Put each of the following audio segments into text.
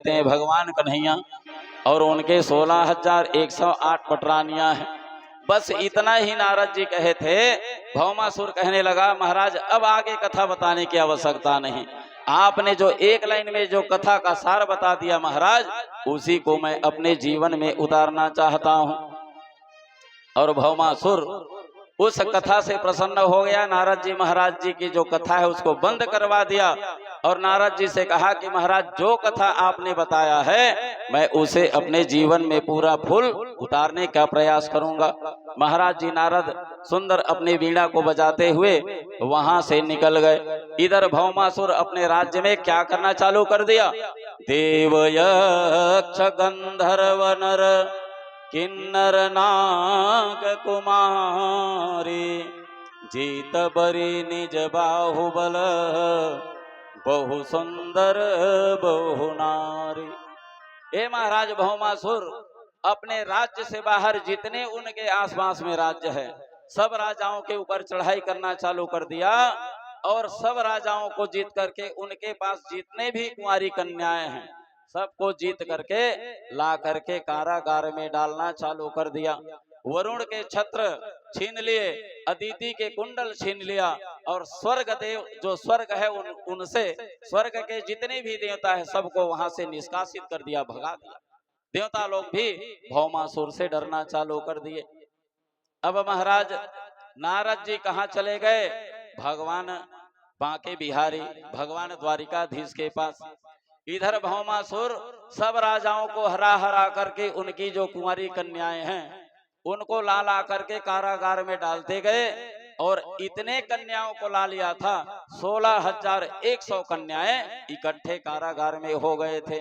कहते हैं भगवान कन्हैया, और उनके 16,108 पटरानियां हैं। बस इतना ही नारद जी कहे थे। भौमासुर कहने लगा महाराज अब आगे कथा बताने की आवश्यकता नहीं, आपने जो एक लाइन में जो कथा का सार बता दिया महाराज, उसी को मैं अपने जीवन में उतारना चाहता हूं। और भौमासुर उस कथा से प्रसन्न हो गया। नारद जी महाराज जी की जो कथा है उसको बंद करवा दिया और नारद जी से कहा कि महाराज जो कथा आपने बताया है मैं उसे अपने जीवन में पूरा फुल उतारने का प्रयास करूंगा। महाराज जी नारद सुंदर अपने वीणा को बजाते हुए वहां से निकल गए। इधर भौमासुर अपने राज्य में क्या करना चालू कर दिया। देव यक्ष गंधर्व नर किन्नर नाग कुमारी, जीत बरी निज बाहुबल बहु सुंदर बहु नारी। हे महाराज भौमासुर अपने राज्य से बाहर जितने उनके आसपास में राज्य है सब राजाओं के ऊपर चढ़ाई करना चालू कर दिया और सब राजाओं को जीत करके उनके पास जितने भी कुंवारी कन्याएं हैं सबको जीत करके ला करके कारागार में डालना चालू कर दिया। वरुण के छत्र छीन लिए, अदिति के कुंडल छीन लिया और स्वर्ग देव जो स्वर्ग है उनसे स्वर्ग के जितने भी देवता है सबको वहां से निष्कासित कर दिया, भगा दिया। देवता लोग भी भौमासुर से डरना चालू कर दिए। अब महाराज नारद जी कहाँ चले गए। भगवान बांके बिहारी भगवान द्वारिकाधीश के पास। इधर भौमासुर सब राजाओं को हरा हरा करके उनकी जो कुंवारी कन्याएं हैं उनको ला ला करके कारागार में डालते गए और इतने कन्याओं को ला लिया था 16,100 कन्याएं इकट्ठे कारागार में हो गए थे।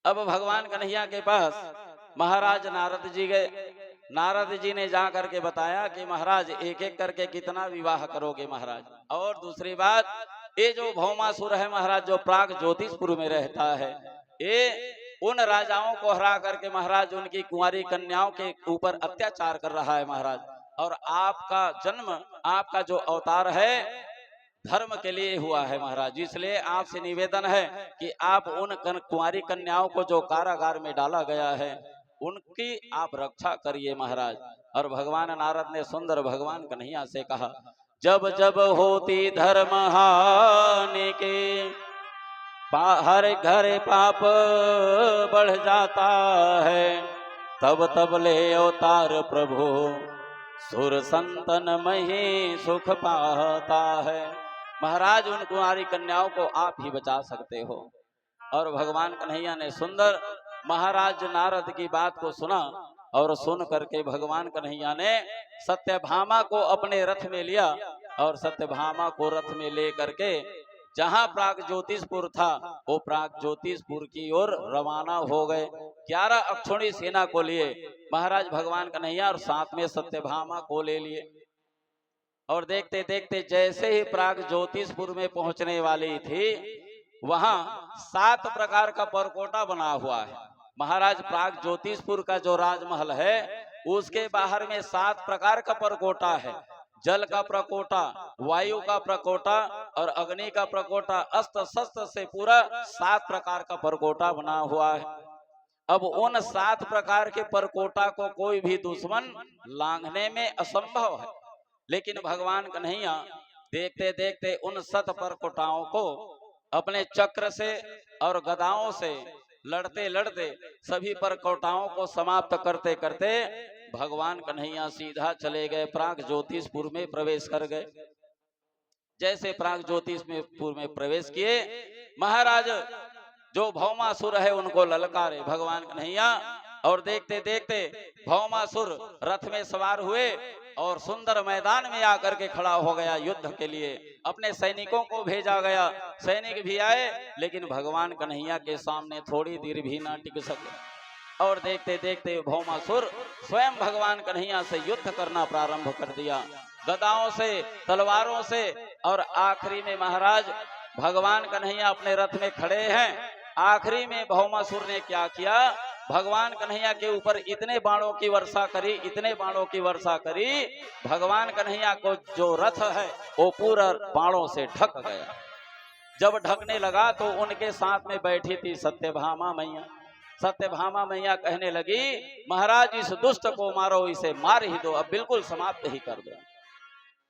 अब भगवान कन्हैया के पास महाराज नारद जी गए। नारद जी ने जा करके बताया कि महाराज एक एक करके कितना विवाह करोगे महाराज। और दूसरी बात ये जो भौमासुर है महाराज जो प्राग ज्योतिषपुर में रहता है ये उन राजाओं को हरा करके महाराज उनकी कुंवारी कन्याओं के ऊपर अत्याचार कर रहा है महाराज। और आपका जन्म आपका जो अवतार है धर्म के लिए हुआ है महाराज, इसलिए आपसे निवेदन है कि आप उन कुंवारी कन्याओं को जो कारागार में डाला गया है उनकी आप रक्षा करिए महाराज। और भगवान नारद ने सुंदर भगवान कन्हैया से कहा जब जब होती धर्म हानि के हर घर पाप बढ़ जाता है, तब तब ले अवतार प्रभु सुर संतन मही सुख पाता है। महाराज उन कुंवारी कन्याओं को आप ही बचा सकते हो। और भगवान कन्हैया ने सुंदर महाराज नारद की बात को सुना और सुन करके भगवान कन्हैया ने सत्यभामा को अपने रथ में लिया और सत्यभामा को रथ में ले करके जहां प्राग ज्योतिषपुर था वो प्राग ज्योतिषपुर की ओर रवाना हो गए। 11 अक्षौणी सेना को लिए महाराज भगवान कन्हैया और साथ में सत्यभामा को ले लिए। और देखते देखते जैसे ही प्राग ज्योतिषपुर में पहुंचने वाली थी वहां 7 प्रकार का परकोटा बना हुआ है महाराज। प्राग ज्योतिषपुर का जो राजमहल है उसके बाहर में 7 प्रकार का परकोटा है। जल का प्रकोटा, वायु का प्रकोटा और अग्नि का प्रकोटा, अस्त्र शस्त्र से पूरा 7 प्रकार का परकोटा बना हुआ है। अब उन 7 प्रकार के परकोटा को कोई भी दुश्मन लांघने में असंभव है, लेकिन भगवान कन्हैया देखते देखते उन 7 परकोटाओं को अपने चक्र से और गदाओं से लड़ते लड़ते सभी परकोटाओं को समाप्त करते करते भगवान कन्हैया सीधा चले गए प्राग ज्योतिषपुर में प्रवेश कर गए। जैसे प्राग ज्योतिषपुर में प्रवेश किए महाराज जो भौमासुर है उनको ललकारे भगवान कन्हैया। और देखते देखते भौमासुर रथ में सवार हुए और सुंदर मैदान में आकर के खड़ा हो गया युद्ध के लिए। अपने सैनिकों को भेजा गया, सैनिक भी आए लेकिन भगवान कन्हैया के सामने थोड़ी देर भी ना टिक सके। और देखते देखते भौमासुर स्वयं भगवान कन्हैया से युद्ध करना प्रारंभ कर दिया, गदाओं से, तलवारों से। और आखिरी में महाराज भगवान कन्हैया अपने रथ में खड़े हैं। आखिरी में भौमासुर ने क्या किया, भगवान कन्हैया के ऊपर इतने बाणों की वर्षा करी, इतने बाणों की वर्षा करी, भगवान कन्हैया को जो रथ है वो पूरा बाणों से ढक गया। जब ढकने लगा तो उनके साथ में बैठी थी सत्यभामा मैया। सत्यभामा मैया कहने लगी, महाराज इस दुष्ट को मारो, इसे मार ही दो, अब बिल्कुल समाप्त ही कर दो।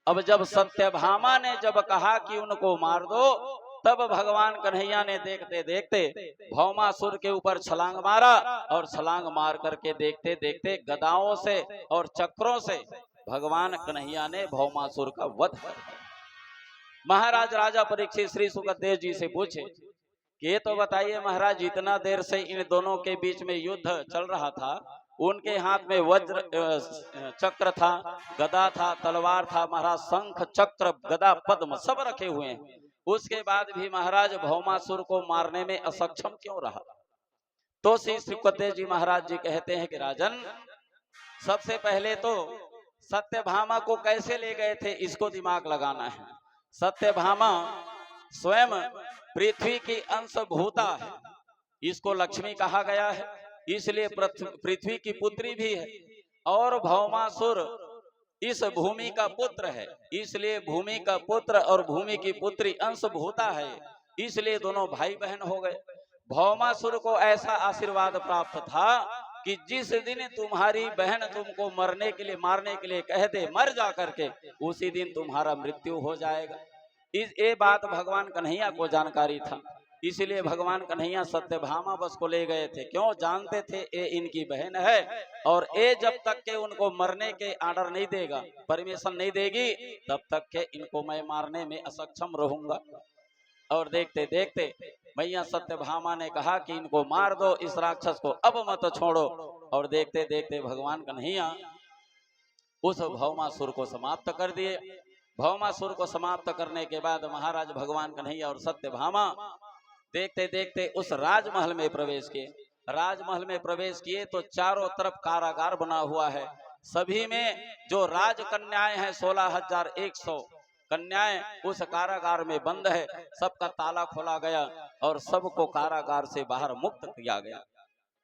अब जब सत्यभामा ने जब कहा कि उनको मार दो, तब भगवान कन्हैया ने देखते देखते भौमासुर के ऊपर छलांग मारा, और छलांग मार करके देखते देखते गदाओं से और चक्रों से भगवान कन्हैया ने भौमासुर का वध कर दिया। महाराज राजा परीक्षित श्री सुखदेव जी से पूछे कि ये तो बताइए महाराज, इतना देर से इन दोनों के बीच में युद्ध चल रहा था, उनके हाथ में वज्र चक्र था, गदा था, तलवार था, महाराज शंख चक्र गदा पद्म सब रखे हुए हैं, उसके बाद भी महाराज भौमासुर को मारने में असक्षम क्यों रहा? तो श्री सुखदेव जी महाराज जी कहते हैं कि राजन, सबसे पहले तो सत्यभामा को कैसे ले गए थे इसको दिमाग लगाना है। सत्यभामा स्वयं पृथ्वी की अंशभूता है, इसको लक्ष्मी कहा गया है, इसलिए पृथ्वी की पुत्री भी है, और भौमासुर इस भूमि का पुत्र है, इसलिए भूमि का पुत्र और भूमि की पुत्री अंशभूता है, इसलिए दोनों भाई बहन हो गए। भौमासुर को ऐसा आशीर्वाद प्राप्त था कि जिस दिन तुम्हारी बहन तुमको मारने के लिए कह दे, मर जा करके, उसी दिन तुम्हारा मृत्यु हो जाएगा। ये बात भगवान कन्हैया को जानकारी था, इसलिए भगवान कन्हैया सत्यभामा बस को ले गए थे। क्यों? जानते थे ये इनकी बहन है, और ये जब तक के उनको मरने के आर्डर नहीं देगा, परमिशन नहीं देगी, तब तक के इनको मैं मारने में असक्षम रहूंगा। और देखते देखते मैया सत्यभामा ने कहा कि इनको मार दो, इस राक्षस को अब मत छोड़ो। और देखते देखते भगवान कन्हैया उस भौमासुर को समाप्त कर दिए। भौमासुर को समाप्त करने के बाद महाराज भगवान कन्हैया और सत्यभामा देखते देखते उस राजमहल में प्रवेश किए। राजमहल में प्रवेश किए तो चारों तरफ कारागार बना हुआ है। सभी में जो राजकन्याएं हैं 16,100 कन्याएं उस कारागार में बंद है। सबका ताला खोला गया और सबको कारागार से बाहर मुक्त किया गया।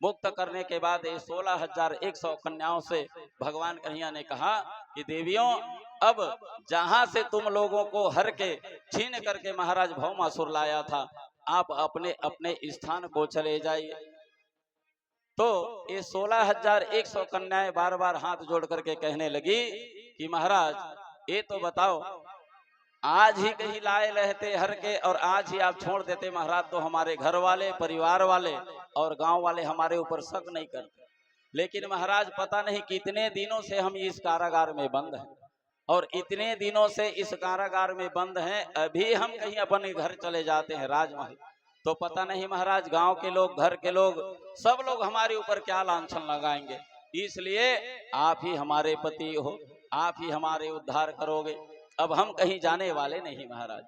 मुक्त करने के बाद ये 16,100 कन्याओं से भगवान कन्हैया ने कहा कि देवियों, अब जहां से तुम लोगों को हर के छीन करके महाराज भौमासुर लाया था, आप अपने अपने स्थान को चले जाइए। तो ये 16,100 कन्याएं बार बार हाथ जोड़ करके कहने लगी कि महाराज ये तो बताओ, आज ही कहीं लाए रहते हर के और आज ही आप छोड़ देते महाराज, तो हमारे घर वाले, परिवार वाले और गांव वाले हमारे ऊपर शक नहीं करते। लेकिन महाराज पता नहीं कितने दिनों से हम इस कारागार में बंद हैं, और इतने दिनों से इस कारागार में बंद हैं, अभी हम कहीं अपने घर चले जाते हैं राजमहल, तो पता नहीं महाराज गांव के लोग, घर के लोग, सब लोग हमारे ऊपर क्या लांछन लगाएंगे। इसलिए आप ही हमारे पति हो, आप ही हमारे उद्धार करोगे, अब हम कहीं जाने वाले नहीं महाराज।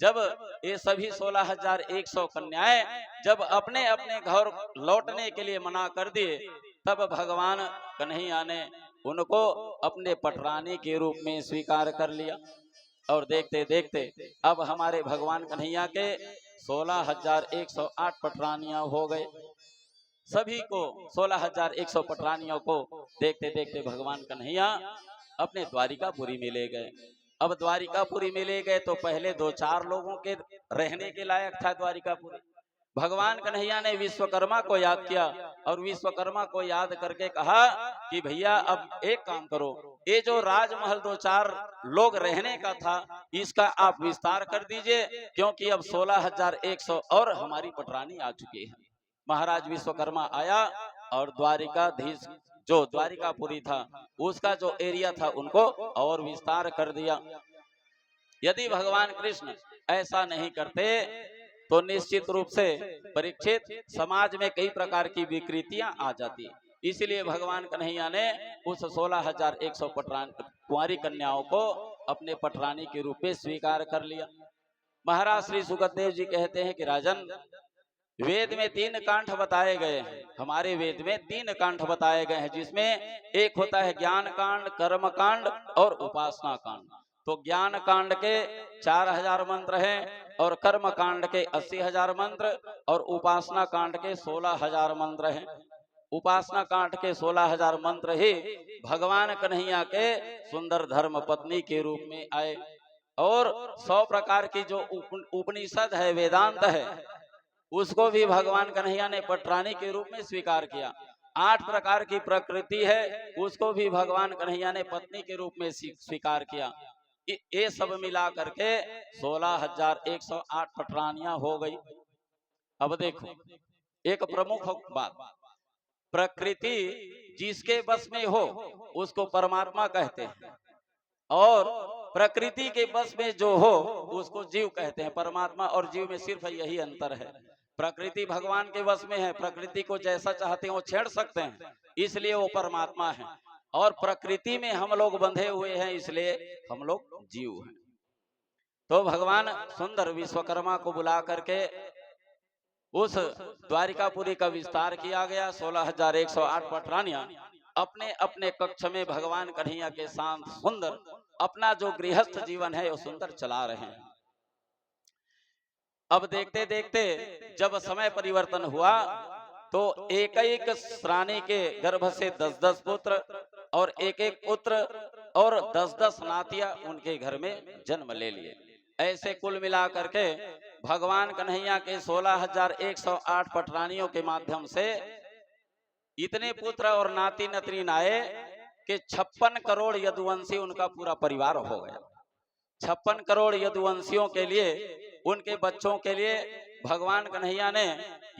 जब ये सभी 16,100 कन्याएं जब अपने अपने घर लौटने के लिए मना कर दिए, तब भगवान कन्हैया ने उनको अपने पटरानी के रूप में स्वीकार कर लिया। और देखते देखते अब हमारे भगवान कन्हैया के 16,108 पटरानियां हो गए। सभी को 16,100 पटरानियों को देखते देखते भगवान कन्हैया अपने द्वारिकापुरी में ले गए। अब द्वारिकापुरी में ले गए तो पहले 2-4 लोगों के रहने के लायक था द्वारिकापुरी। भगवान कन्हैया ने विश्वकर्मा को याद किया और विश्वकर्मा को याद करके कहा कि भैया अब एक काम करो, ये जो राजमहल 2-4 लोग रहने का था इसका आप विस्तार कर दीजिए, क्योंकि अब 16,100 और हमारी पटरानी आ चुकी है। महाराज विश्वकर्मा आया और द्वारिकाधीश जो द्वारिकापुरी था उसका जो एरिया था उनको और विस्तार कर दिया। यदि भगवान कृष्ण ऐसा नहीं करते तो निश्चित रूप से परीक्षित समाज में कई प्रकार की विकृतियां आ जाती। इसलिए भगवान कन्हैया ने उस 16,100 कुंवारी कन्याओं को अपने पटरानी के रूप में स्वीकार कर लिया। महाराज श्री सुखदेव जी कहते हैं कि राजन, वेद में 3 कांड बताए गए हैं, हमारे वेद में 3 कांड बताए गए हैं, जिसमें एक होता है ज्ञान कांड, कर्म कांड और उपासना कांड। तो ज्ञान कांड के 4,000 मंत्र हैं और कर्म कांड के 80,000 मंत्र और उपासना कांड के 16,000 मंत्र हैं। उपासना कांड के 16,000 मंत्र ही भगवान कन्हैया के सुंदर धर्म पत्नी के रूप में आए। और 100 प्रकार की जो उपनिषद है, वेदांत है, उसको भी भगवान कन्हैया ने पटरानी के रूप में स्वीकार किया। 8 प्रकार की प्रकृति है, उसको भी भगवान कन्हैया ने पत्नी के रूप में स्वीकार किया। ये सब मिला करके 16,108 पटरानियां हो गई। अब देखो एक प्रमुख बात, प्रकृति जिसके बस में हो उसको परमात्मा कहते हैं, और प्रकृति के बस में जो हो उसको जीव कहते हैं। परमात्मा और जीव में सिर्फ यही अंतर है। प्रकृति भगवान के बस में है, प्रकृति को जैसा चाहते हैं वो छेड़ सकते हैं, इसलिए वो परमात्मा है। और प्रकृति में हम लोग बंधे हुए हैं, इसलिए हम लोग जीव हैं। तो भगवान सुंदर विश्वकर्मा को बुला करके उस द्वारिकापुरी का विस्तार किया गया। 16,108 पटरानियां अपने अपने कक्ष में भगवान कन्हैया के साथ सुंदर अपना जो गृहस्थ जीवन है वो सुंदर चला रहे हैं। अब देखते देखते जब समय परिवर्तन हुआ तो एक एक रानी के गर्भ से 10-10 पुत्र और एक एक पुत्र और 10-10 नातियां उनके घर में जन्म ले लिए। ऐसे कुल मिला करके भगवान कन्हैया के 16,108 पटरानियों के माध्यम से इतने पुत्र और नाती नतनीन आए कि 56 करोड़ यदुवंशी उनका पूरा परिवार हो गया। 56 करोड़ यदुवंशियों के लिए, उनके बच्चों के लिए भगवान कन्हैया ने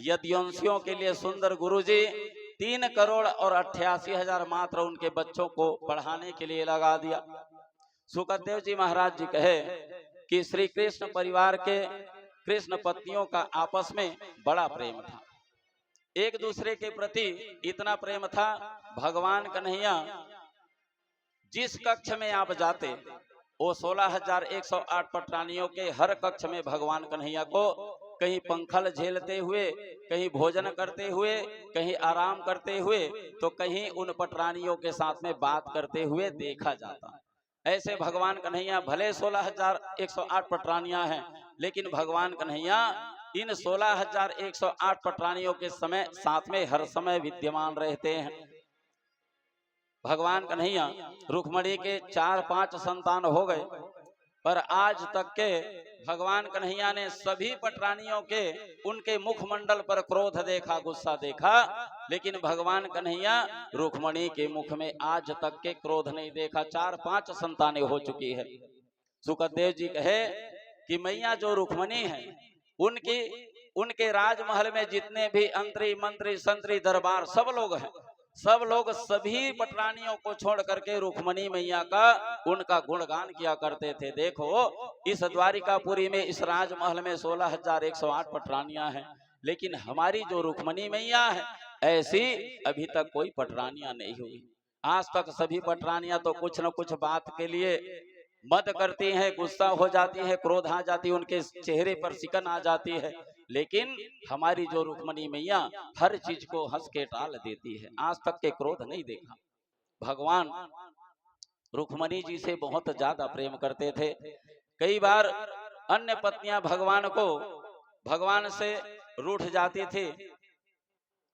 यदुवंशियों के लिए सुंदर गुरुजी 3 करोड़ और 88,000 मात्र उनके बच्चों को पढ़ाने के लिए लगा दिया। सुखदेव जी महाराज जी कहे कि श्री कृष्ण परिवार के कृष्ण पत्नियों का आपस में बड़ा प्रेम था, एक दूसरे के प्रति इतना प्रेम था। भगवान कन्हैया जिस कक्ष में आप जाते, वो 16,108 पटरानियों के हर कक्ष में भगवान कन्हैया को कहीं पंखल झेलते हुए, कहीं भोजन करते हुए, कहीं आराम करते हुए, तो कहीं उन पटरानियों के साथ में बात करते हुए देखा जाता। ऐसे भगवान कन्हैया भले 16,108 पटरानियां हैं, लेकिन भगवान कन्हैया इन 16,108 पटरानियों के समय साथ में हर समय विद्यमान रहते हैं। भगवान कन्हैया रुक्मणी के 4-5 संतान हो गए, पर आज तक के भगवान कन्हैया ने सभी पटरानियों के उनके मुखमंडल पर क्रोध देखा, गुस्सा देखा, लेकिन भगवान कन्हैया रुक्मणी के मुख में आज तक के क्रोध नहीं देखा। 4-5 संतानें हो चुकी है। सुखदेव जी कहे कि मैया जो रुक्मणी है, उनके राजमहल में जितने भी अंतरी मंत्री संतरी दरबार सब लोग हैं, सब लोग सभी पटरानियों को छोड़ करके रुक्मणी मैया का उनका गुणगान किया करते थे। देखो इस द्वारिकापुरी में, इस राजमहल में 16,108 पटरानियां हैं, लेकिन हमारी जो रुक्मणी मैया है ऐसी अभी तक कोई पटरानियां नहीं हुई। आज तक सभी पटरानियां तो कुछ न कुछ बात के लिए मद करती हैं, गुस्सा हो जाती है, क्रोध आ जाती है, उनके चेहरे पर सिकन आ जाती है, लेकिन हमारी जो रुक्मणी मैया हर चीज को हंस के टाल देती है। आज तक के क्रोध नहीं देखा। भगवान रुक्मणी जी से बहुत ज्यादा प्रेम करते थे। कई बार अन्य पत्नियां भगवान से रूठ जाती थी,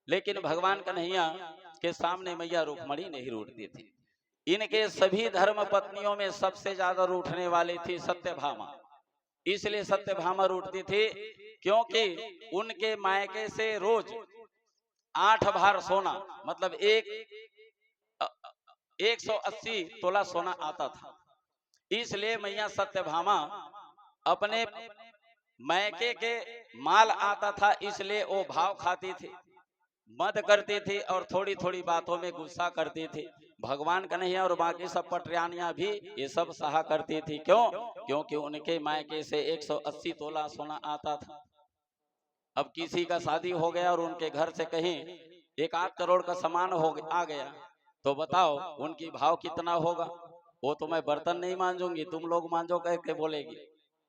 लेकिन भगवान कन्हैया के सामने मैया रुक्मणी नहीं रूठती थी। इनके सभी धर्म पत्नियों में सबसे ज्यादा रूठने वाली थी सत्यभामा। इसलिए सत्यभामा रूठती थी क्योंकि उनके मायके से रोज 8 भार सोना, मतलब 180 तोला सोना आता था। इसलिए मैया सत्यभामा अपने मायके के माल आता था, इसलिए वो भाव खाती थी, मद करती थी और थोड़ी थोड़ी बातों में गुस्सा करती थी। भगवान कन्हैया और बाकी सब पटरानियां भी ये सब सहा करती थी। क्यों? क्योंकि उनके मायके से 180 तोला सोना आता था। अब किसी का शादी हो गया और उनके घर से कहीं 1-8 करोड़ का सामान आ गया, तो बताओ उनकी भाव कितना होगा? वो तो मैं बर्तन नहीं मांजूंगी, तुम लोग मांजो कह के बोलेगी।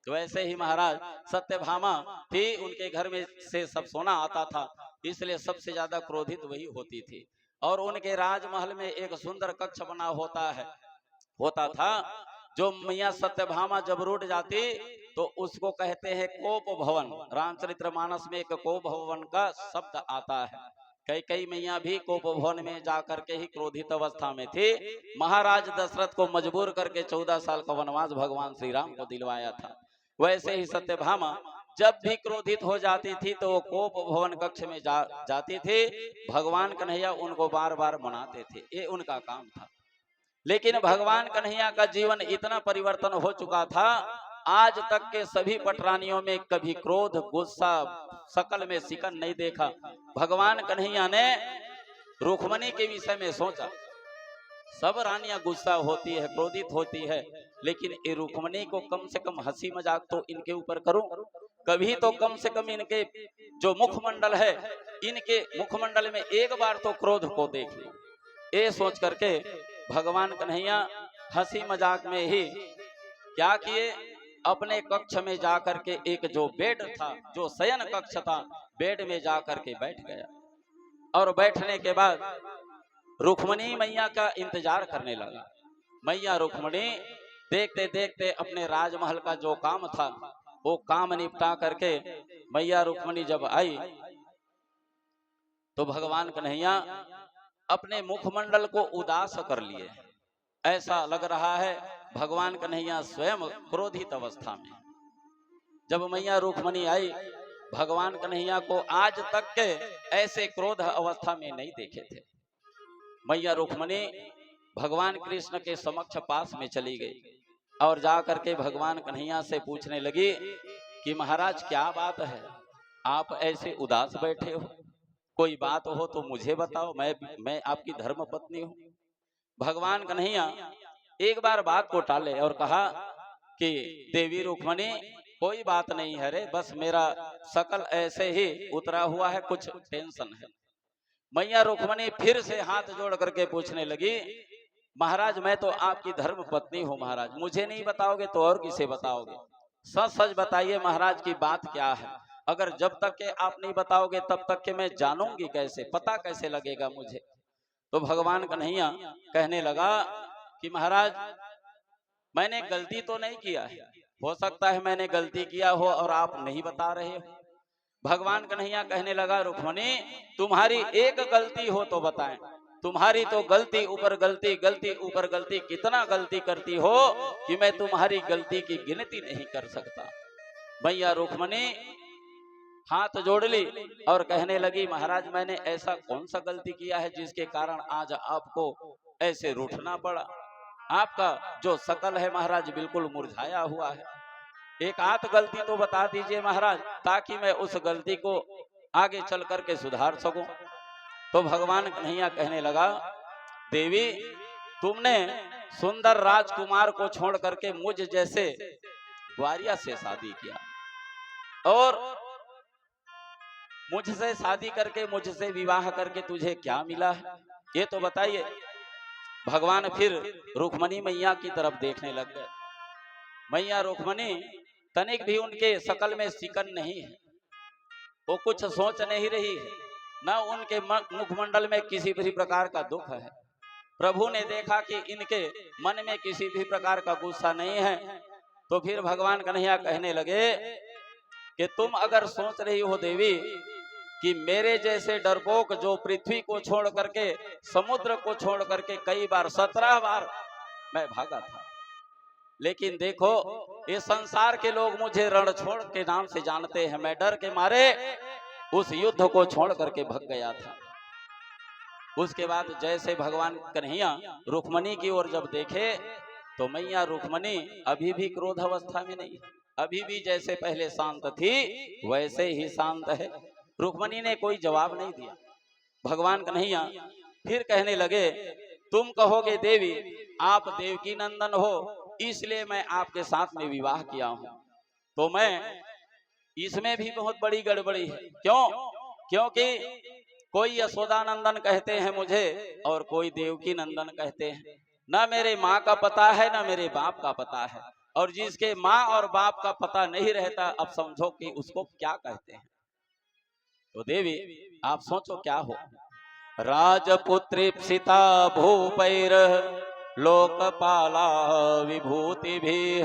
तो ऐसे ही महाराज सत्यभामा थी, उनके घर में से सब सोना आता था, इसलिए सबसे ज्यादा क्रोधित वही होती थी। और उनके राजमहल में एक सुंदर कक्ष बना होता था। जो मैया सत्यभामा जब रूठ जाती तो उसको कहते हैं कोप भवन। रामचरितमानस में एक कोप भवन का शब्द आता है। कई मैया भी कोपभवन में जाकर के ही क्रोधित अवस्था में थी। महाराज दशरथ को मजबूर करके 14 साल का वनवास भगवान श्री राम को दिलवाया था। वैसे ही सत्यभामा जब भी क्रोधित हो जाती थी तो वो कोप भवन कक्ष में जाती थी। भगवान कन्हैया उनको बार बार मनाते थे, ये उनका काम था। लेकिन भगवान कन्हैया का जीवन इतना परिवर्तन हो चुका था, आज तक के सभी पटरानियों में कभी क्रोध गुस्सा शकल में सिकन नहीं देखा। भगवान कन्हैया ने रुक्मणी के विषय में सोचा, सब रानियां गुस्सा होती है, क्रोधित होती है, लेकिन ये रुक्मणी को कम से कम हंसी मजाक तो इनके ऊपर करूं, कभी तो कम से कम इनके जो मुखमंडल है, इनके मुखमंडल में एक बार तो क्रोध को देख लो। ये सोच करके भगवान कन्हैया हंसी मजाक में ही क्या किए, अपने कक्ष में जाकर के एक जो बेड था, जो शयन कक्ष था, बेड में जाकर के बैठ गया और बैठने के बाद रुक्मणी मैया का इंतजार करने लगा। मैया रुक्मणी देखते देखते अपने राजमहल का जो काम था वो काम निपटा करके मैया रुक्मणी जब आई तो भगवान कन्हैया अपने मुखमंडल को उदास कर लिए। ऐसा लग रहा है भगवान कन्हैया स्वयं क्रोधित अवस्था में। जब मैया रुक्मणी आई, भगवान कन्हैया को आज तक के ऐसे क्रोध अवस्था में नहीं देखे थे। मैया रुक्मणी भगवान कृष्ण के समक्ष पास में चली गई और जाकर के भगवान कन्हैया से पूछने लगी कि महाराज क्या बात है, आप ऐसे उदास बैठे हो, कोई बात हो तो मुझे बताओ, मैं आपकी धर्म पत्नी हूँ। भगवान कन्हैया एक बार बात को टाले और कहा कि देवी रुक्मणी कोई बात नहीं है रे, बस मेरा शकल ऐसे ही उतरा हुआ है, कुछ टेंशन है। मैया रुक्मणी फिर से हाथ जोड़ करके पूछने लगी, महाराज मैं तो आपकी धर्म पत्नी हूँ महाराज, मुझे नहीं बताओगे तो और किसे बताओगे, सच सच बताइए महाराज की बात क्या है, अगर जब तक के आप नहीं बताओगे तब तक के मैं जानूंगी कैसे, पता कैसे लगेगा मुझे। तो भगवान कन्हैया कहने लगा कि महाराज मैंने गलती तो नहीं किया है, हो सकता है मैंने गलती किया हो और आप नहीं बता रहे हो। भगवान कन्हैया कहने लगा, रुक्मणी तुम्हारी एक गलती हो तो बताएं, तुम्हारी तो गलती ऊपर गलती, गलती ऊपर गलती, कितना गलती करती हो कि मैं तुम्हारी गलती की गिनती नहीं कर सकता। मैया रुक्मणी हाथ जोड़ ली और कहने लगी, महाराज मैंने ऐसा कौन सा गलती किया है जिसके कारण आज आपको ऐसे रूठना पड़ा। आपका जो शकल है महाराज बिल्कुल मुरझाया हुआ है, एक आध गलती तो बता दीजिए महाराज, ताकि मैं उस गलती को आगे चल करके सुधार सकूं। तो भगवान कन्हैया कहने लगा, देवी तुमने सुंदर राजकुमार को छोड़ करके मुझ जैसे ग्वारिया से शादी किया और मुझसे शादी करके, मुझसे विवाह करके तुझे क्या मिला है, ये तो बताइए। भगवान फिर रुक्मणी मैया की तरफ देखने लग गए। मैया रुक्मणी तनिक भी उनके शकल में सिकन नहीं है, वो कुछ सोच नहीं रही है, न उनके मुखमंडल में किसी भी प्रकार का दुख है। प्रभु ने देखा कि इनके मन में किसी भी प्रकार का गुस्सा नहीं है, तो फिर भगवान कन्हैया कहने लगे कि तुम अगर सोच रही हो देवी कि मेरे जैसे डरपोक जो पृथ्वी को छोड़ करके, समुद्र को छोड़ करके कई बार 17 बार मैं भागा था, लेकिन देखो ये संसार के लोग मुझे रणछोड़ के नाम से जानते हैं, मैं डर के मारे उस युद्ध को छोड़ करके भाग गया था। उसके बाद जैसे भगवान कन्हैया रुक्मणी की ओर जब देखे तो मैया रुक्मणी अभी भी क्रोध अवस्था में नहीं, अभी भी जैसे पहले शांत थी वैसे ही शांत है। रुक्मणी ने कोई जवाब नहीं दिया। भगवान कन्हैया फिर कहने लगे, तुम कहोगे देवी आप देवकी नंदन हो इसलिए मैं आपके साथ में विवाह किया हूं, तो मैं इसमें भी बहुत बड़ी गड़बड़ी है। क्यों? क्योंकि कोई यशोदानंदन कहते हैं मुझे और कोई देवकी नंदन कहते हैं, ना मेरे माँ का पता है ना मेरे बाप का पता है, और जिसके माँ और बाप का पता नहीं रहता अब समझो कि उसको क्या कहते हैं। तो देवी आप सोचो क्या हो। राजपुत्री सीता भूपैर लोकपाला विभूति भी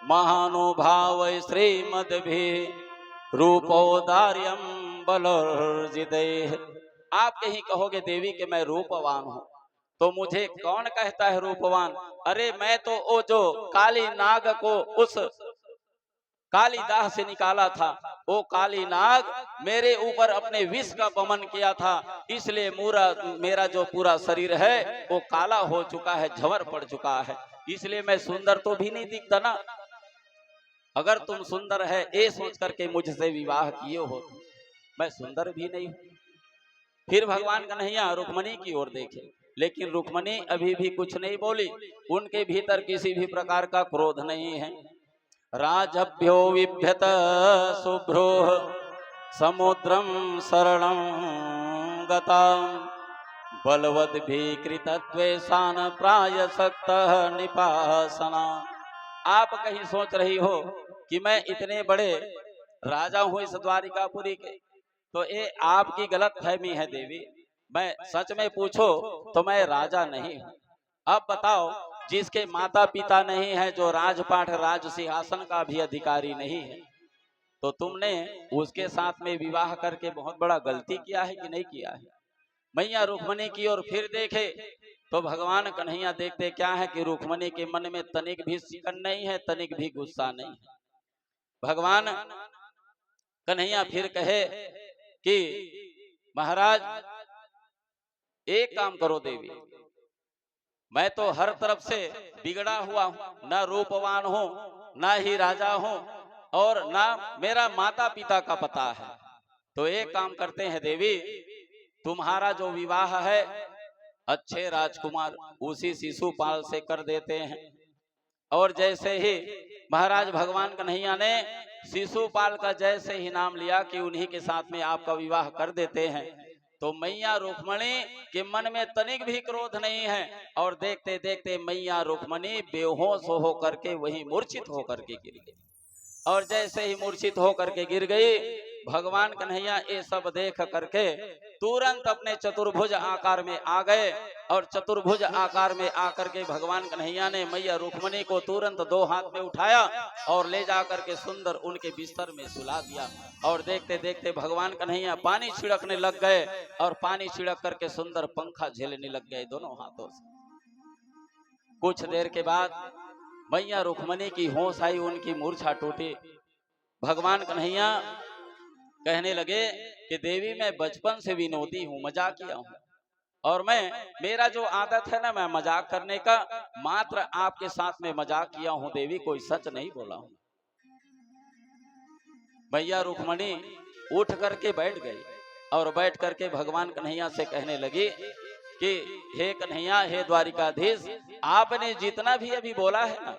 महानुभाव श्रीमद भी रूपोदार्यम बलर्जिते। आप कहीं कहोगे देवी कि मैं रूपवान हूँ, तो मुझे कौन कहता है रूपवान? अरे मैं तो वो जो काली नाग को उस काली दाह से निकाला था, वो काली नाग मेरे ऊपर अपने विष का वमन किया था, इसलिए मेरा जो पूरा शरीर है वो काला हो चुका है, झवर पड़ चुका है, इसलिए मैं सुंदर तो भी नहीं दिखता ना। अगर तुम सुंदर है ये सोच करके मुझसे विवाह किए हो, मैं सुंदर भी नहीं हूं। फिर भगवान कन्हैया रुक्मणी की ओर देखे, लेकिन रुक्मणी अभी भी कुछ नहीं बोली, उनके भीतर किसी भी प्रकार का क्रोध नहीं है। राजभ्यो विभ्यत शुभ्रो समुद्रम शरणं गता बलवद्भिकृतद्वेषान् प्रायसक्तः निपासना। आप कहीं सोच रही हो कि मैं इतने बड़े राजा हूं इस द्वारिकापुरी के, तो ये आपकी गलत फहमी है देवी। मैं सच में पूछो तो मैं राजा नहीं हूं। अब बताओ, जिसके माता पिता नहीं है, जो राजपाट राज सिंहासन का भी अधिकारी नहीं है, तो तुमने उसके साथ में विवाह करके बहुत बड़ा गलती किया है कि नहीं किया है? मैया रुक्मणी की ओर फिर देखे तो भगवान कन्हैया देखते क्या है कि रुक्मणी के मन में तनिक भी सिकन नहीं है, तनिक भी गुस्सा नहीं है। भगवान कन्हैया फिर कहे कि महाराज एक काम करो देवी, मैं तो हर तरफ से बिगड़ा हुआ हूं, ना रूपवान हूं, ना ही राजा हूं, और ना मेरा माता पिता का पता है। तो एक काम करते हैं देवी, तुम्हारा जो विवाह है अच्छे राजकुमार उसी शिशुपाल से कर देते हैं। और जैसे ही महाराज भगवान कन्हैया ने शिशुपाल का जैसे ही नाम लिया कि उन्हीं के साथ में आपका विवाह कर देते हैं, तो मैया रुक्मणी के मन में तनिक भी क्रोध नहीं है, और देखते देखते मैया रुक्मणी बेहोश होकर के वहीं मूर्छित होकर के गिर गई। और जैसे ही मूर्छित होकर के गिर गई, भगवान कन्हैया ये सब देख करके तुरंत अपने चतुर्भुज आकार में आ गए, और चतुर्भुज आकार में आकर के भगवान कन्हैया ने मैया रुक्मणी को तुरंत दो हाथ में उठाया और ले जाकर के सुंदर उनके बिस्तर में सुला दिया। और देखते देखते भगवान कन्हैया पानी छिड़कने लग गए, और पानी छिड़क करके सुंदर पंखा झेलने लग गए दोनों हाथों से। कुछ देर के बाद मैया रुक्मणी की होश आई, उनकी मूर्छा टूटी। भगवान कन्हैया कहने लगे कि देवी मैं बचपन से विनोदी हूँ, मजाकिया हूँ, और मेरा जो आदत है ना मैं मजाक करने का, मात्र आपके साथ में मजाक किया हूँ देवी, कोई सच नहीं बोला हूँ। मैया रुक्मणी उठ करके बैठ गई, और बैठ करके भगवान कन्हैया से कहने लगी कि हे कन्हैया, हे द्वारिकाधीश, आपने जितना भी अभी बोला है ना,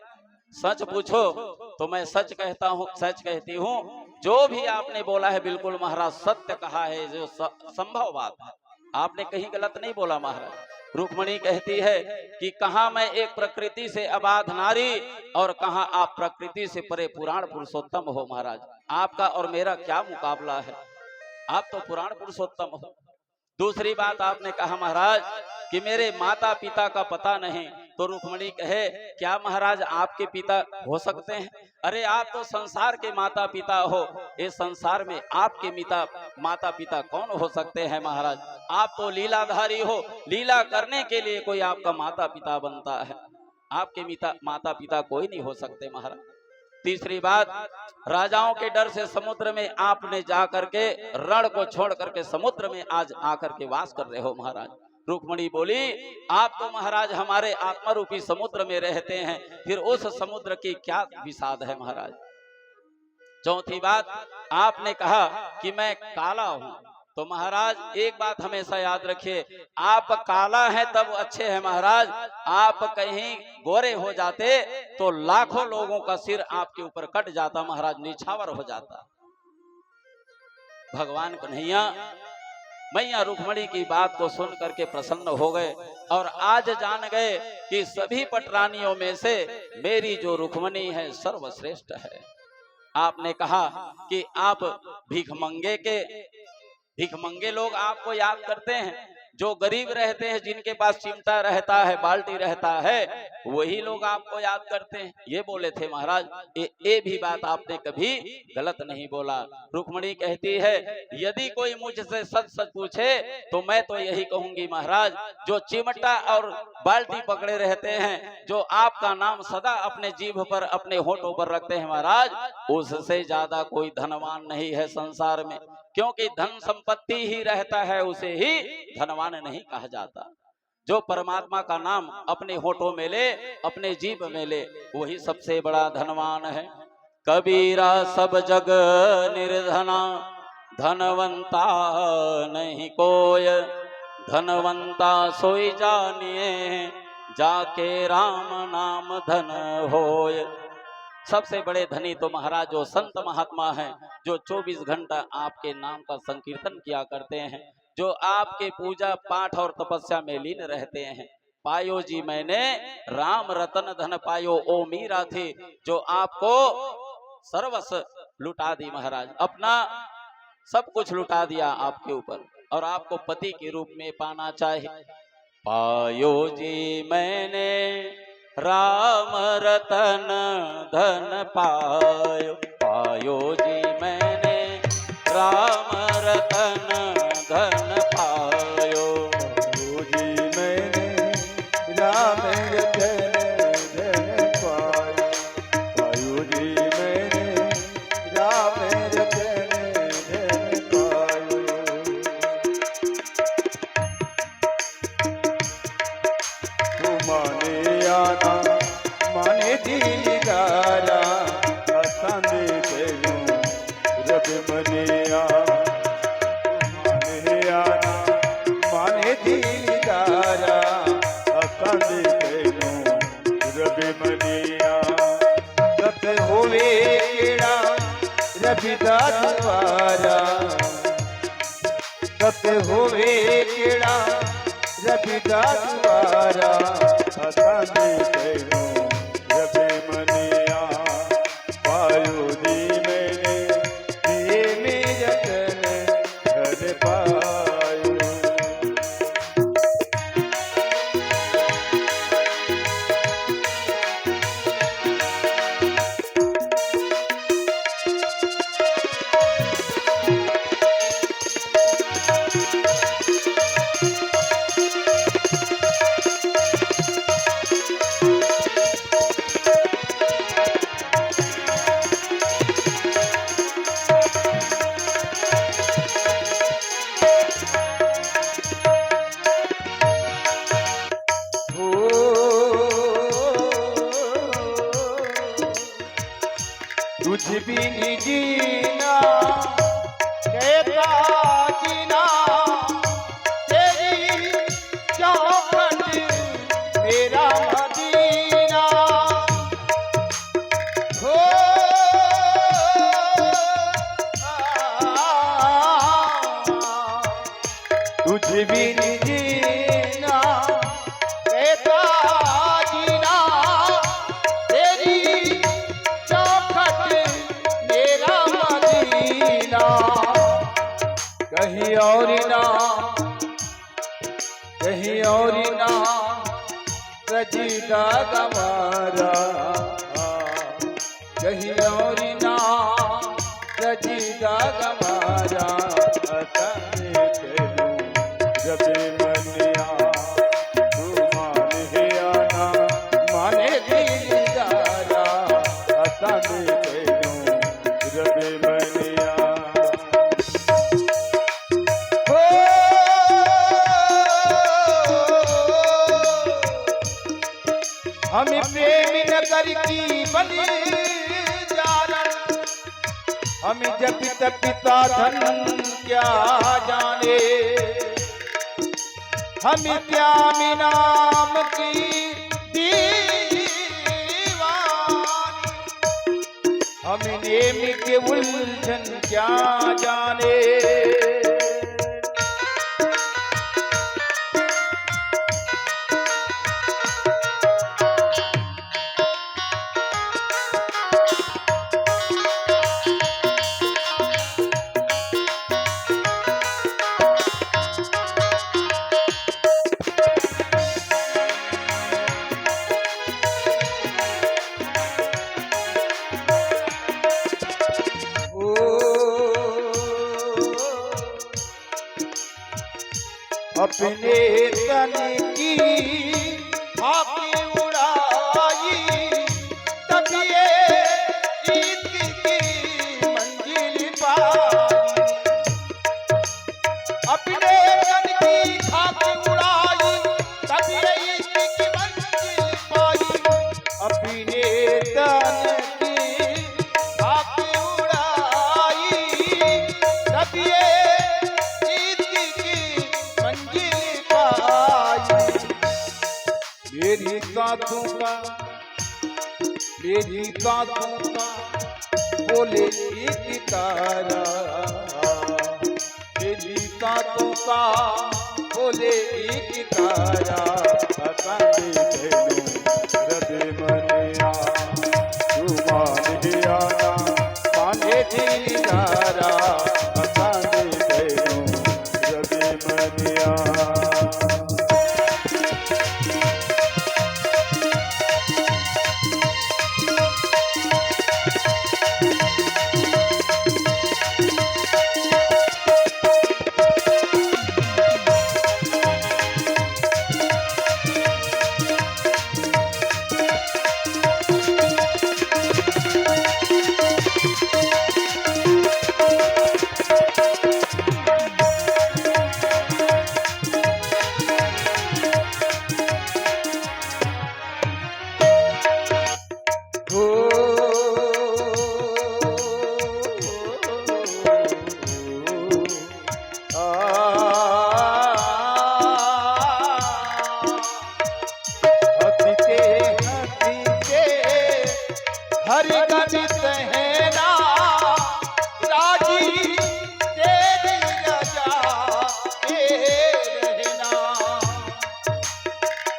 सच पूछो तो मैं सच कहता हूँ, सच कहती हूँ। जो भी आपने बोला है बिल्कुल महाराज सत्य कहा है, जो संभव बात है, आपने कहीं गलत नहीं बोला महाराज। रुक्मणी कहती है कि कहा मैं एक प्रकृति से अबाध नारी, और कहा आप प्रकृति से परे पुराण पुरुषोत्तम हो महाराज। आपका और मेरा क्या मुकाबला है, आप तो पुराण पुरुषोत्तम हो। दूसरी बात आपने कहा महाराज कि मेरे माता पिता का पता नहीं, तो रुक्मणी कहे क्या महाराज आपके पिता हो सकते हैं? अरे आप तो संसार के माता पिता हो, इस संसार में आपके माता पिता कौन हो सकते हैं महाराज? आप तो लीलाधारी हो, लीला करने के लिए कोई आपका माता पिता बनता है, आपके माता पिता कोई नहीं हो सकते महाराज। तीसरी बात, राजाओं के डर से समुद्र में आपने जाकर के रण को छोड़ करके समुद्र में आज आकर के वास कर रहे हो महाराज। रुक्मणी बोली आप तो महाराज हमारे आत्मा रूपी समुद्र में रहते हैं, फिर उस समुद्र की क्या विषाद है महाराज। चौथी बात, आपने कहा कि मैं काला हूं, तो महाराज एक बात हमेशा याद रखिए, आप काला है तब अच्छे हैं महाराज, आप कहीं गोरे हो जाते तो लाखों लोगों का सिर आपके ऊपर कट जाता महाराज, निछावर हो जाता। भगवान कन्हैया मैया रुक्मणी की बात को सुन करके प्रसन्न हो गए, और आज जान गए कि सभी पटरानियों में से मेरी जो रुक्मणी है सर्वश्रेष्ठ है। आपने कहा कि आप भिखमंगे लोग आपको याद करते हैं, जो गरीब रहते हैं, जिनके पास चिमटा रहता है, बाल्टी रहता है, वही लोग आपको याद करते हैं। ये बोले थे महाराज। ये भी बात आपने कभी गलत नहीं बोला। रुक्मणी कहती है यदि कोई मुझसे सच सच पूछे तो मैं तो यही कहूंगी महाराज, जो चिमटा और बाल्टी पकड़े रहते हैं, जो आपका नाम सदा अपने जीभ पर, अपने होठों पर रखते हैं महाराज, उससे ज्यादा कोई धनवान नहीं है संसार में। क्योंकि धन संपत्ति ही रहता है, उसे ही धनवान नहीं कहा जाता। जो परमात्मा का नाम अपने होठों में ले, अपने जीभ में ले, वही सबसे बड़ा धनवान है। कबीरा सब जग निर्धना, धनवंता नहीं कोय, धनवंता सोई जानिए, जाके राम नाम धन होय। सबसे बड़े धनी तो महाराज जो संत महात्मा हैं, जो 24 घंटा आपके नाम का संकीर्तन किया करते हैं, जो आपके पूजा पाठ और तपस्या में लीन रहते हैं। पायो जी मैंने राम रतन धन पायो, ओ मीरा थी जो आपको सर्वस्व लुटा दी महाराज, अपना सब कुछ लुटा दिया आपके ऊपर, और आपको पति के रूप में पाना चाहिए। पायो जी मैंने राम रतन धन पायो, पायो जी मैंने राम रतन धन पायो, पायो जी मैंने राम रतन धन पायो, पायो जी मैंने राम रतन धन पायो। तू माने आना माने दीदारा, असांदे करूं रब मनिया। माने आना माने दीदारा, असांदे करूं रब मनिया। सत होवे केड़ा रबिदास वारा, सत होवे केड़ा रबिदास वारा, असांदे करूं रब मनिया। पायो जी मैंने दिए में रतन धन पायो। तुझ बिन जीना कहता जीना, तेरी चौखट मेरा मदीना। हो तुझ बिन जीना कहता जीना, तेरी चौखट मेरा मदीना। कहीं और ना कहीं और ना सजीदा गवारा, कहीं और ना सजीदा गवारा, असांदे करूं रब मनिया। तू माने आना माने दीदारा, असांदे करूं रब मनिया। हम प्रेम नगर की बलि जानन, हम जब तक पिता धन क्या जाने। हम क्या नाम की दीवानी, हम नेम के उलझन क्या जाने। अपने तन की आके उड़ाई, तब ये ईद की मंजिल पाई। अपने तन की आके उड़ाई, तब ये ईद की मंजिल पाई। अपने तन की आके उड़ाई, तब ये ईद की मंजिल पाई। मेरी साथों का बोले एक तारा, मेरी साथों का बोले एक तारा। अकांडे कहलूं हृदय मनिया, तू मान आना माने दीदारा। अकांडे कहलूं हृदय मनिया। हर गन सहना राजी तेरी रजा में रहना।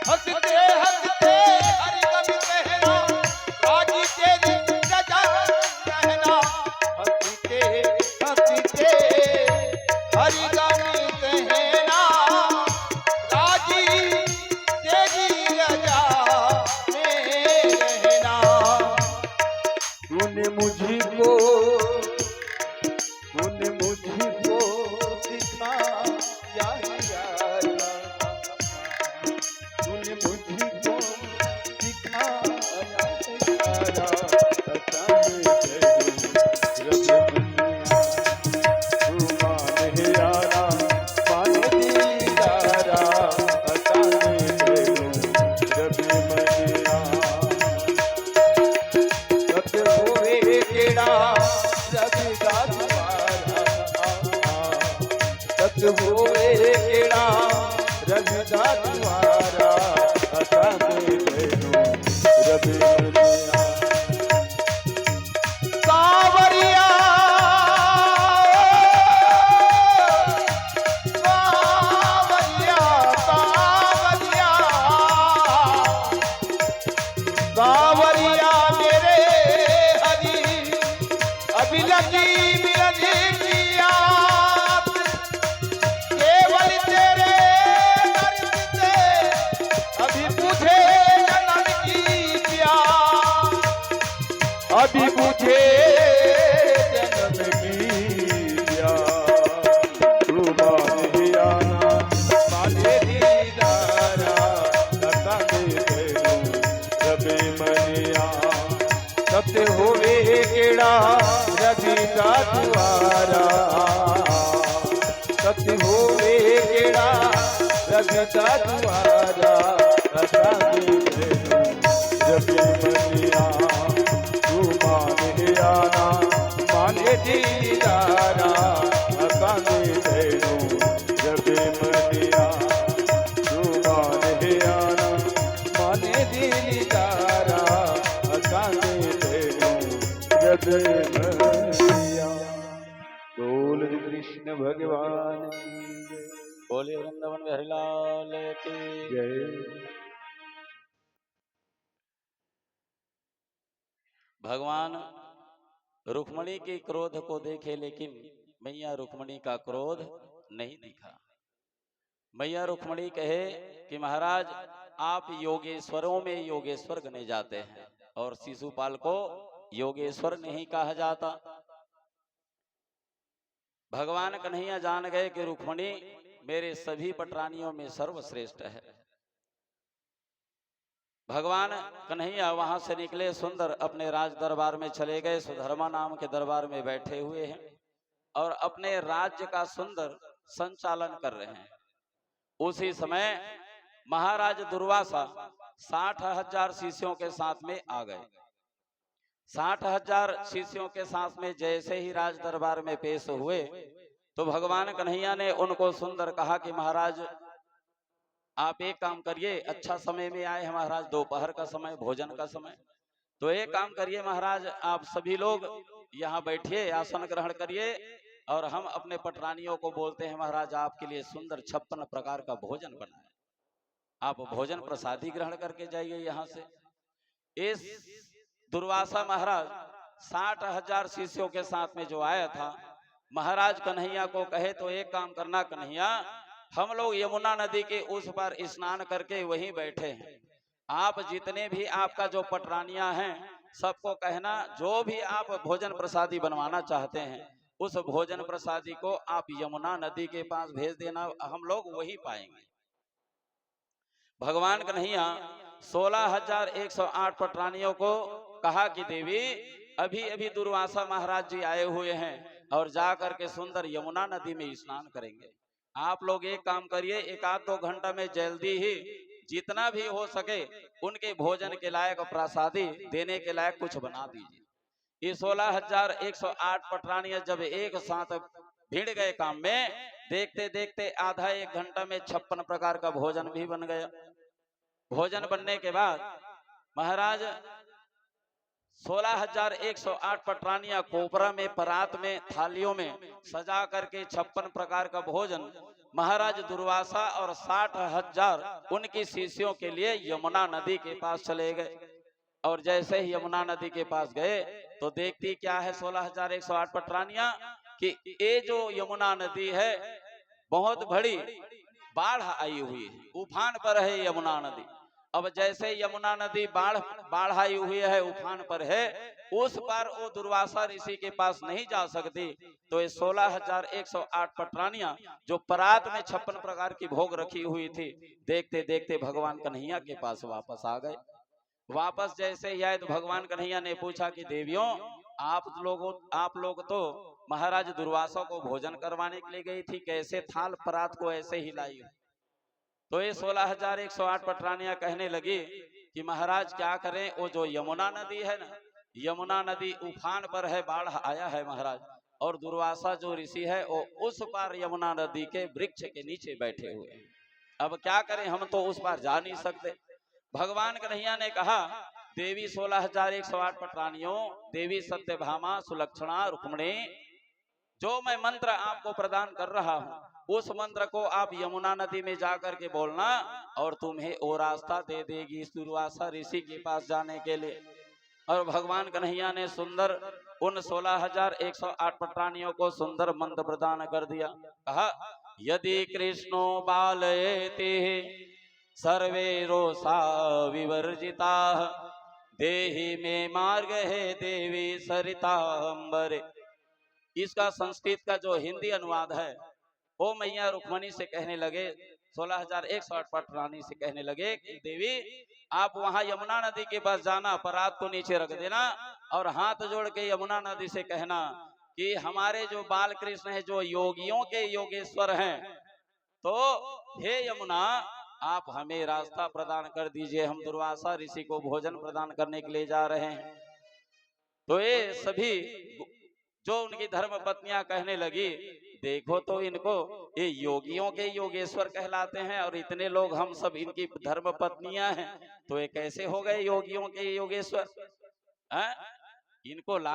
हंसते हंसते हर गन सहना राजी तेरी रजा रहना। हंसते हंसते हर गन सहना राजी तेरी रजा में रहना। तूने मुझको दिखाया यारा, तूने मुझको दिखाया यारा। अकांडे कहलूं तू मान आना माने दीदारा। अकांडे कहलूं रब मनिया। सत्य होवे केड़ा रबिदा तुम्हारा, सत्य होवे केड़ा रबिदा तुम्हारा। अकांडे कहलूं रब मनिया। सावरिया सावरिया सावरिया सावरिया मेरे हरी, अभी लगी मिलन की आस। केवल तेरे दर्द से अभी बुझे जन्म की प्यास, अभी बुझे जन्म की प्यास। तू मान आना माने दीदारा। अकांडे कहलूं रब मनिया। सत्य होवे केड़ा रबिदा तुम्हारा, सत्य होवे केड़ा रबिदा तुम्हारा। अकांडे कहलूं रब मनिया। तू मान आना माने दीदारा। अकांडे कहलूं रब मनिया। तू मान आना माने दीदारा। अकांडे कहलूं रब मनिया। बोल कृष्ण भगवान की जय। बोले वृंदावन बिहारी लाल की जय। भगवान रुक्मणी के क्रोध को देखे, लेकिन मैया रुक्मणी का क्रोध नहीं दिखा। मैया रुक्मणी कहे कि महाराज आप योगेश्वरों में योगेश्वर गने जाते हैं और शिशुपाल को योगेश्वर नहीं कहा जाता। भगवान कन्हैया जान गए कि रुक्मणी मेरे सभी पटरानियों में सर्वश्रेष्ठ है। भगवान कन्हैया वहां से निकले, सुंदर अपने राज दरबार में चले गए, सुधर्मा नाम के दरबार में बैठे हुए हैं और अपने राज्य का सुंदर संचालन कर रहे हैं। उसी समय महाराज दुर्वासा 60,000 शिष्यों के साथ में आ गए। 60,000 शिष्यों के साथ में जैसे ही राज दरबार में पेश हुए तो भगवान कन्हैया ने उनको सुंदर कहा कि महाराज आप एक काम करिए, अच्छा समय में आए हैं महाराज, दोपहर का समय, भोजन का समय, तो एक काम करिए महाराज, आप सभी लोग यहाँ बैठिए, आसन ग्रहण करिए और हम अपने पटरानियों को बोलते हैं महाराज आपके लिए सुंदर 56 प्रकार का भोजन बना है, आप भोजन प्रसादी ग्रहण करके जाइए यहाँ से। इस दुर्वासा महाराज 60,000 शिष्यों के साथ में जो आया था, महाराज कन्हैया को कहे तो एक काम करना कन्हैया, हम लोग यमुना नदी के उस पर स्नान करके वहीं बैठे हैं, आप जितने भी आपका जो पटरानियां हैं सबको कहना जो भी आप भोजन प्रसादी बनवाना चाहते हैं उस भोजन प्रसादी को आप यमुना नदी के पास भेज देना, हम लोग वही पाएंगे। भगवान कन्हैया 16,108 पटरानियों को कहा कि देवी अभी अभी दुर्वासा महाराज जी आए हुए हैं और जा करके सुंदर यमुना नदी में स्नान करेंगे, आप लोग एक काम करिए, 1-2 घंटा में जल्दी ही जितना भी हो सके उनके भोजन के लायक प्रसादी देने के लायक कुछ बना दीजिए। ये 16,108 पटरानियां जब एक साथ भिड़ गए काम में, देखते देखते आधा 1 घंटा में 56 प्रकार का भोजन भी बन गया। भोजन बनने के बाद महाराज 16,108 पटरानियां कोपरा में, परात में, थालियों में सजा करके 56 प्रकार का भोजन महाराज दुर्वासा और 60,000 उनकी शिष्यों के लिए यमुना नदी के पास चले गए। और जैसे ही यमुना नदी के पास गए तो देखती क्या है 16,108 पटरानियां कि ये जो यमुना नदी है बहुत बड़ी बाढ़ आई हुई है, उफान पर है यमुना नदी। अब जैसे यमुना नदी बाढ़ आई हुई है, उफान पर है, उस पर वो दुर्वासा ऋषि के पास नहीं जा सकती, तो ये 16,108 पटरानियां जो परात में 56 प्रकार की भोग रखी हुई थी, देखते देखते भगवान कन्हैया के पास वापस आ गए। वापस जैसे ही आए तो भगवान कन्हैया ने पूछा कि देवियों आप लोग तो महाराज दुर्वासा को भोजन करवाने के लिए गई थी, कैसे थाल परात को ऐसे ही लाई? तो ये 16,108 पटरानियां कहने लगी कि महाराज क्या करें, वो जो यमुना नदी है ना, यमुना नदी उफान पर है, बाढ़ आया है महाराज, और दुर्वासा जो ऋषि है वो उस पार यमुना नदी के वृक्ष के नीचे बैठे हुए हैं, अब क्या करें, हम तो उस पार जा नहीं सकते। भगवान कन्हैया ने कहा देवी 16,108 पटरानियों, देवी सत्यभामा, सुलक्षणा, रुक्मिणी, जो मैं मंत्र आपको प्रदान कर रहा हूँ उस मंत्र को आप यमुना नदी में जाकर के बोलना और तुम्हें वो रास्ता दे देगी इस दुर्वासा ऋषि के पास जाने के लिए। और भगवान कन्हैया ने सुंदर उन 16,108 पटरानियों को सुंदर मंत्र प्रदान कर दिया। कहा यदि कृष्णो बालयते सर्वे रोषा विवर्जिता, देहि में मार्ग है देवी सरिता अंबरे। इसका संस्कृत का जो हिंदी अनुवाद है वो मैया रुक्मिणी से कहने लगे, 16,108 पटरानी से कहने लगे कि देवी आप वहां यमुना नदी के पास जाना, परात को नीचे रख देना और हाथ जोड़ के यमुना नदी से कहना कि हमारे जो बाल कृष्ण है, जो योगियों के योगेश्वर हैं, तो हे यमुना आप हमें रास्ता प्रदान कर दीजिए, हम दुर्वासा ऋषि को भोजन प्रदान करने के लिए जा रहे हैं। तो ये सभी जो उनकी धर्म पत्नियां कहने लगी देखो तो इनको, ये योगियों के योगेश्वर कहलाते हैं और इतने लोग हम सब इनकी धर्म पत्नियां हैं, तो ये कैसे हो गए योगियों के योगेश्वर? इनको लाज